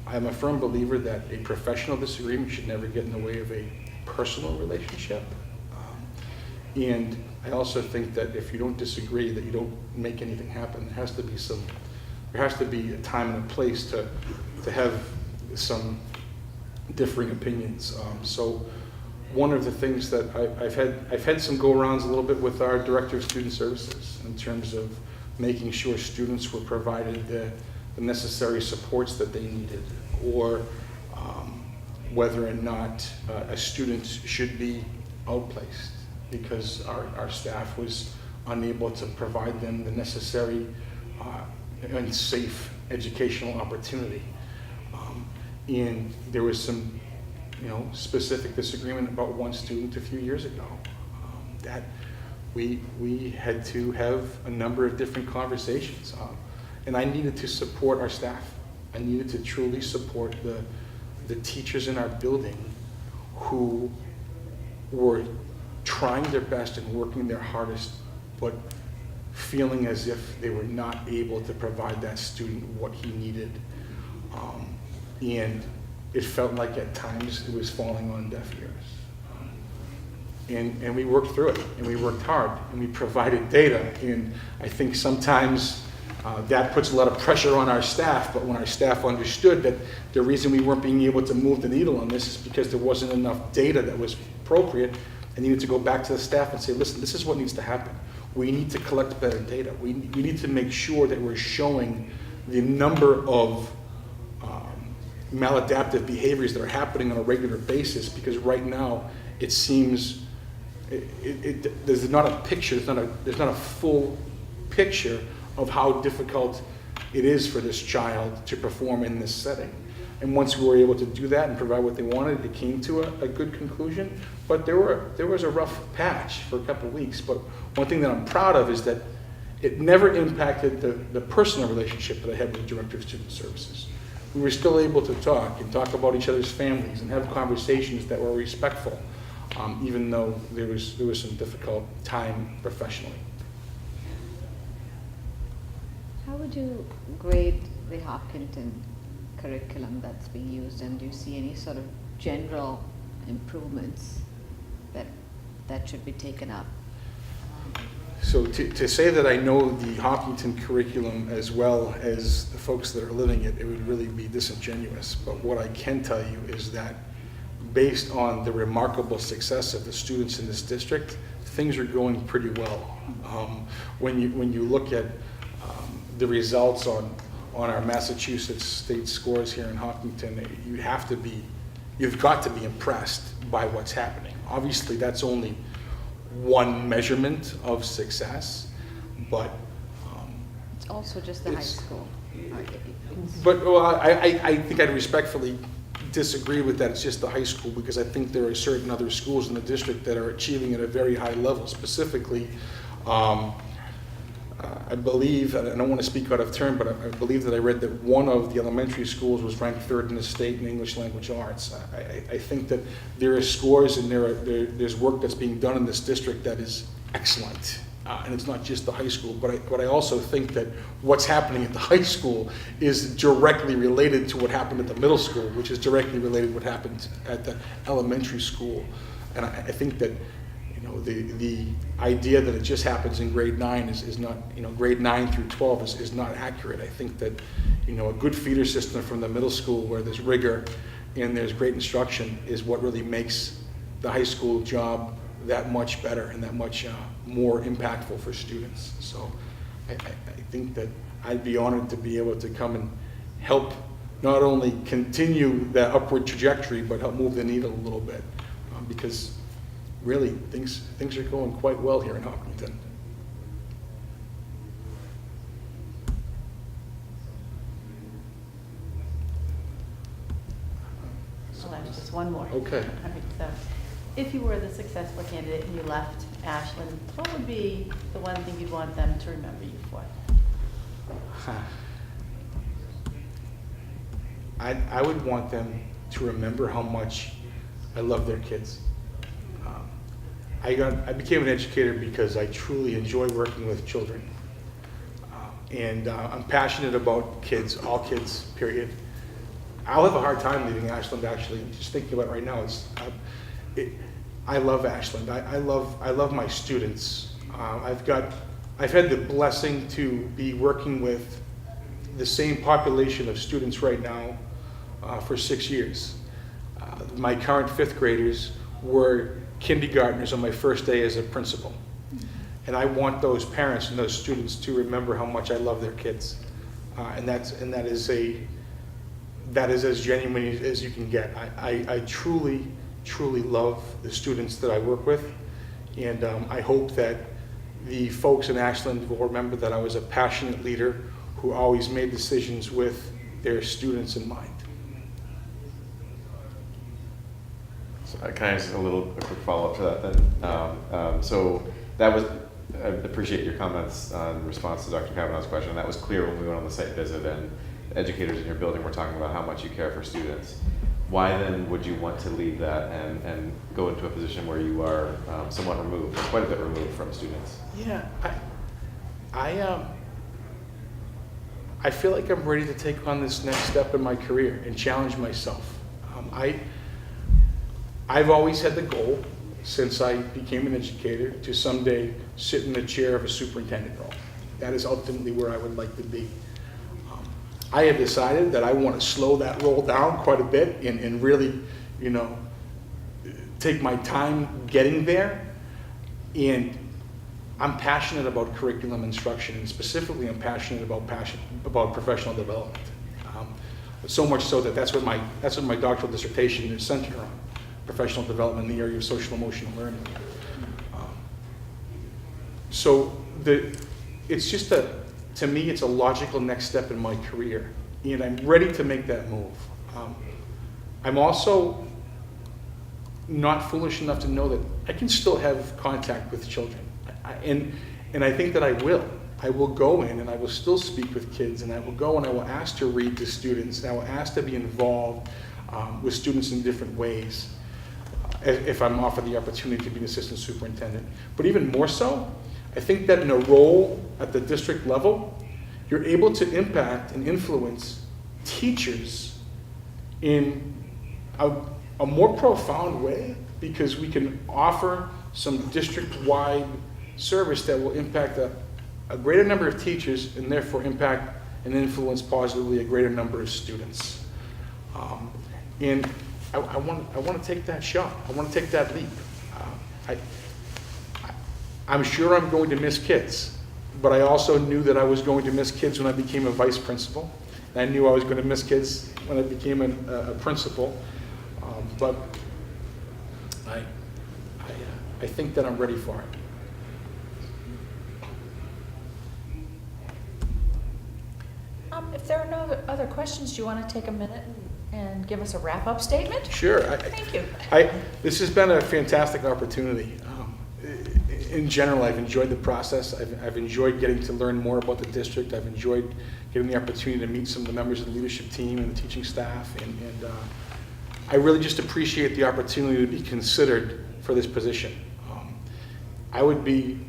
I'm a firm believer that a professional disagreement should never get in the way of a personal relationship. And I also think that if you don't disagree, that you don't make anything happen. There has to be a time and a place to have some differing opinions. So one of the things that I've had some go-arounds a little bit with our Director of Student Services in terms of making sure students were provided the necessary supports that they needed, or whether or not a student should be outplaced because our staff was unable to provide them the necessary and safe educational opportunity. And there was some specific disagreement about one student a few years ago that we had to have a number of different conversations. And I needed to support our staff. I needed to truly support the teachers in our building who were trying their best and working their hardest, but feeling as if they were not able to provide that student what he needed. And it felt like at times it was falling on deaf ears. And we worked through it, and we worked hard, and we provided data. And I think sometimes that puts a lot of pressure on our staff, but when our staff understood that the reason we weren't being able to move the needle on this is because there wasn't enough data that was appropriate, I needed to go back to the staff and say, listen, this is what needs to happen. We need to collect better data. We need to make sure that we're showing the number of maladaptive behaviors that are happening on a regular basis, because right now it seems there's not a picture, there's not a full picture of how difficult it is for this child to perform in this setting. And once we were able to do that and provide what they wanted, it came to a good conclusion. But there was a rough patch for a couple of weeks. But one thing that I'm proud of is that it never impacted the personal relationship that I had with the Director of Student Services. We were still able to talk about each other's families and have conversations that were respectful, even though there was some difficult time professionally. How would you grade the Hopkinton curriculum that's being used, and do you see any sort of general improvements that should be taken up? So to say that I know the Hopkinton curriculum as well as the folks that are living it, it would really be disingenuous. But what I can tell you is that based on the remarkable success of the students in this district, things are going pretty well. When you look at the results on our Massachusetts state scores here in Hopkinton, you've got to be impressed by what's happening. Obviously, that's only one measurement of success, but It's also just the high school. But well, I think I'd respectfully disagree with that. It's just the high school, because I think there are certain other schools in the district that are achieving at a very high level. Specifically, I believe, and I don't want to speak out of turn, but I believe that I read that one of the elementary schools was ranked third in the state in English language arts. I think that there are scores and there's work that's being done in this district that is excellent. And it's not just the high school, but I also think that what's happening at the high school is directly related to what happened at the middle school, which is directly related to what happened at the elementary school. And I think that the idea that it just happens in grade 9 is not, grade 9 through 12 is not accurate. I think that, a good feeder system from the middle school where there's rigor and there's great instruction is what really makes the high school job that much better and that much more impactful for students. So I think that I'd be honored to be able to come and help not only continue that upward trajectory, but help move the needle a little bit, because really, things are going quite well here in Hopkinton. I'll ask just one more. Okay. All right, so if you were the successful candidate and you left Ashland, what would be the one thing you'd want them to remember you for? I would want them to remember how much I love their kids. I became an educator because I truly enjoy working with children. And I'm passionate about kids, all kids, period. I'll have a hard time leaving Ashland, actually. Just thinking about it right now, I love Ashland. I love my students. I've had the blessing to be working with the same population of students right now for 6 years. My current 5th graders were kindergartners on my first day as a principal. And I want those parents and those students to remember how much I love their kids. And that is as genuine as you can get. I truly, truly love the students that I work with. And I hope that the folks in Ashland will remember that I was a passionate leader who always made decisions with their students in mind. Can I ask a quick follow-up to that then? So that was, I appreciate your comments in response to Dr. Kavanaugh's question. That was clear when we went on the site visit, and the educators in your building were talking about how much you care for students. Why then would you want to leave that and go into a position where you are somewhat removed, quite a bit removed from students? Yeah, I feel like I'm ready to take on this next step in my career and challenge myself. I've always had the goal, since I became an educator, to someday sit in the chair of a superintendent role. That is ultimately where I would like to be. I have decided that I want to slow that role down quite a bit and really, take my time getting there. And I'm passionate about curriculum instruction, and specifically I'm passionate about professional development. So much so that that's what my doctoral dissertation is centered on, professional development in the area of social emotional learning. It's just to me, it's a logical next step in my career, and I'm ready to make that move. I'm also not foolish enough to know that I can still have contact with children, and I think that I will. I will go in and I will still speak with kids, and I will go and I will ask to read to students, and I will ask to be involved with students in different ways if I'm offered the opportunity to be an assistant superintendent. But even more so, I think that in a role at the district level, you're able to impact and influence teachers in a more profound way, because we can offer some district-wide service that will impact a greater number of teachers, and therefore impact and influence positively a greater number of students. And I want to take that shot. I want to take that leap. I'm sure I'm going to miss kids, but I also knew that I was going to miss kids when I became a vice principal. And I knew I was going to miss kids when I became a principal. But I think that I'm ready for it. If there are no other questions, do you want to take a minute and give us a wrap-up statement? Sure. Thank you. This has been a fantastic opportunity. In general, I've enjoyed the process. I've enjoyed getting to learn more about the district. I've enjoyed getting the opportunity to meet some of the members of the leadership team and the teaching staff. And I really just appreciate the opportunity to be considered for this position. I would be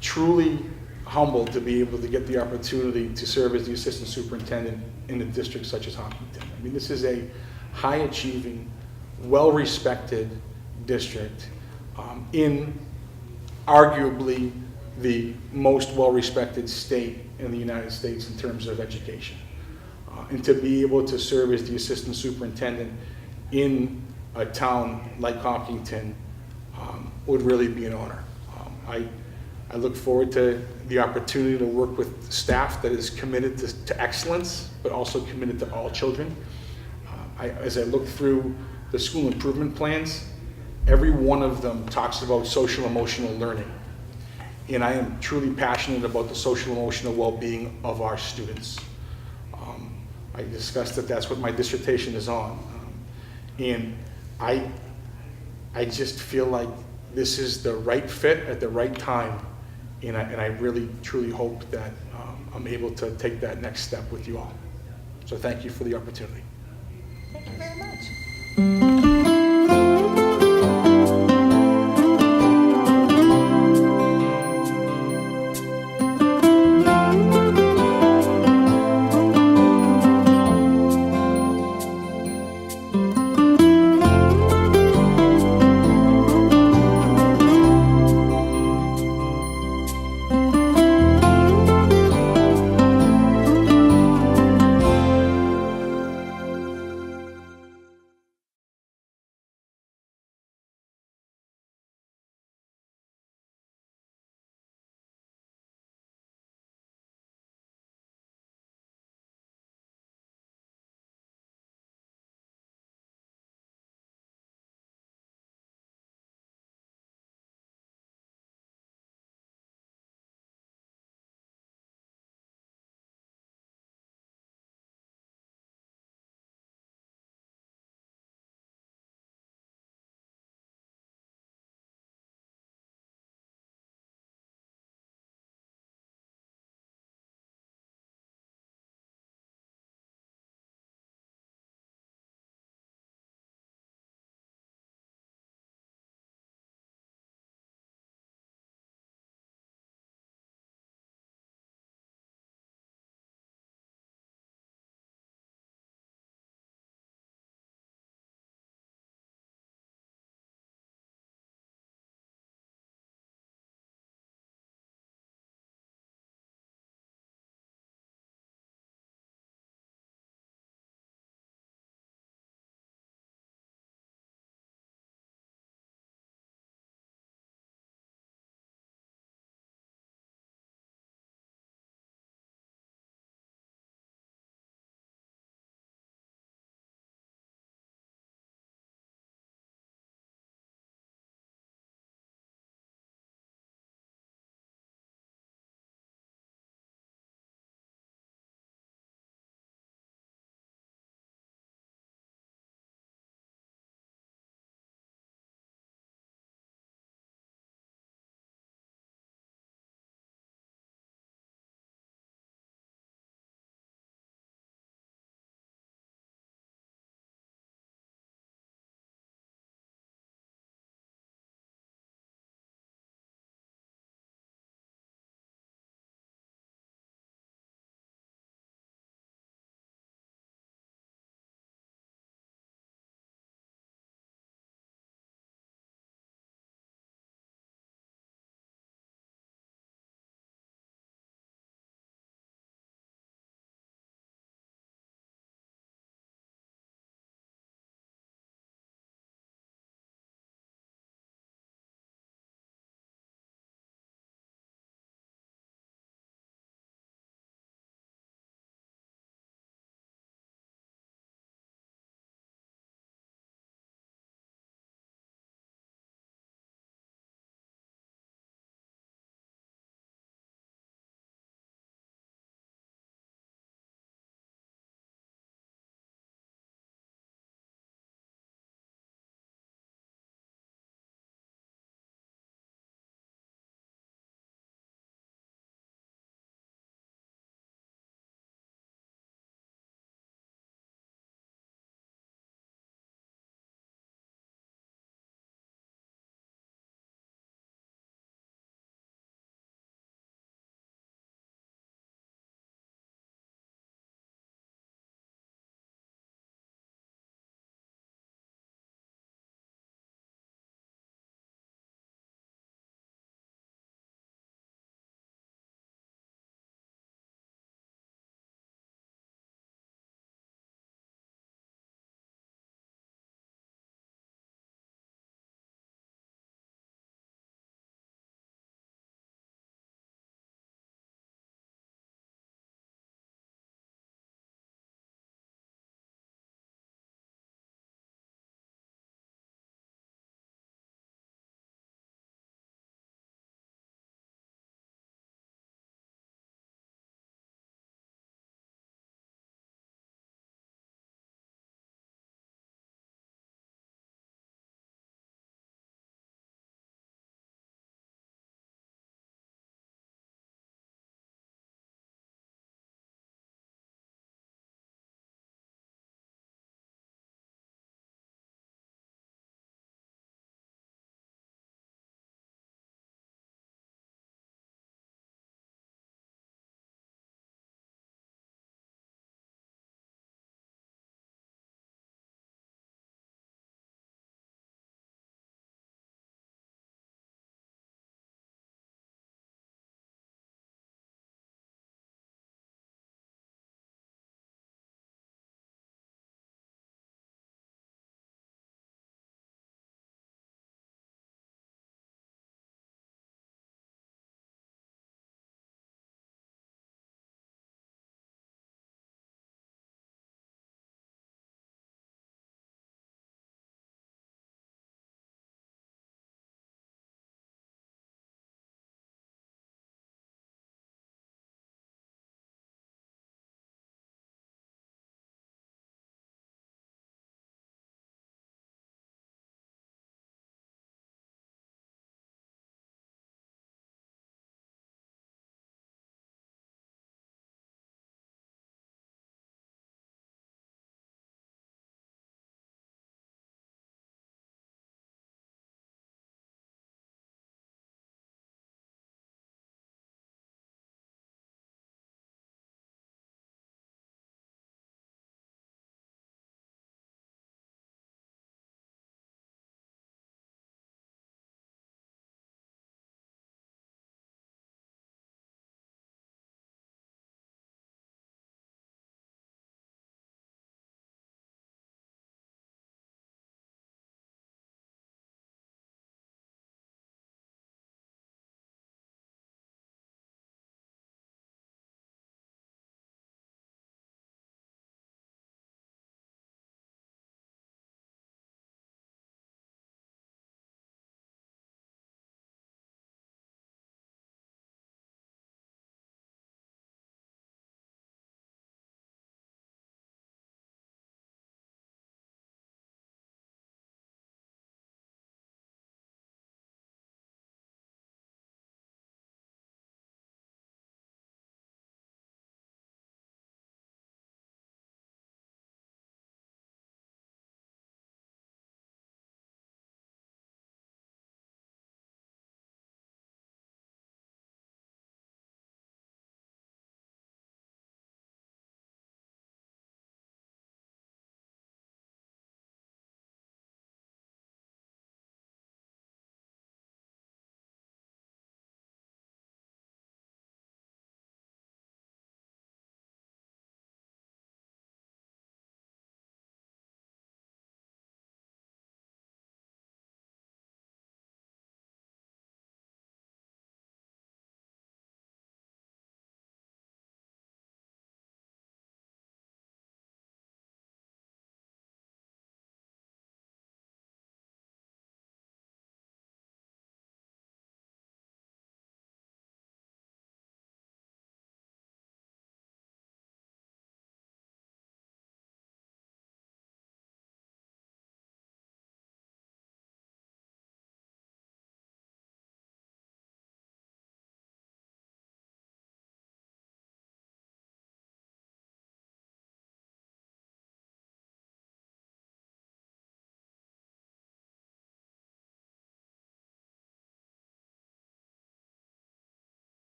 truly humbled to be able to get the opportunity to serve as the assistant superintendent in a district such as Hopkinton. I mean, this is a high-achieving, well-respected district in arguably the most well-respected state in the United States in terms of education. And to be able to serve as the assistant superintendent in a town like Hopkinton would really be an honor. I look forward to the opportunity to work with staff that is committed to excellence, but also committed to all children. As I look through the school improvement plans, every one of them talks about social emotional learning. And I am truly passionate about the social emotional well-being of our students. I discussed that that's what my dissertation is on. And I just feel like this is the right fit at the right time. And I really, truly hope that I'm able to take that next step with you all. So thank you for the opportunity. Thank you very much.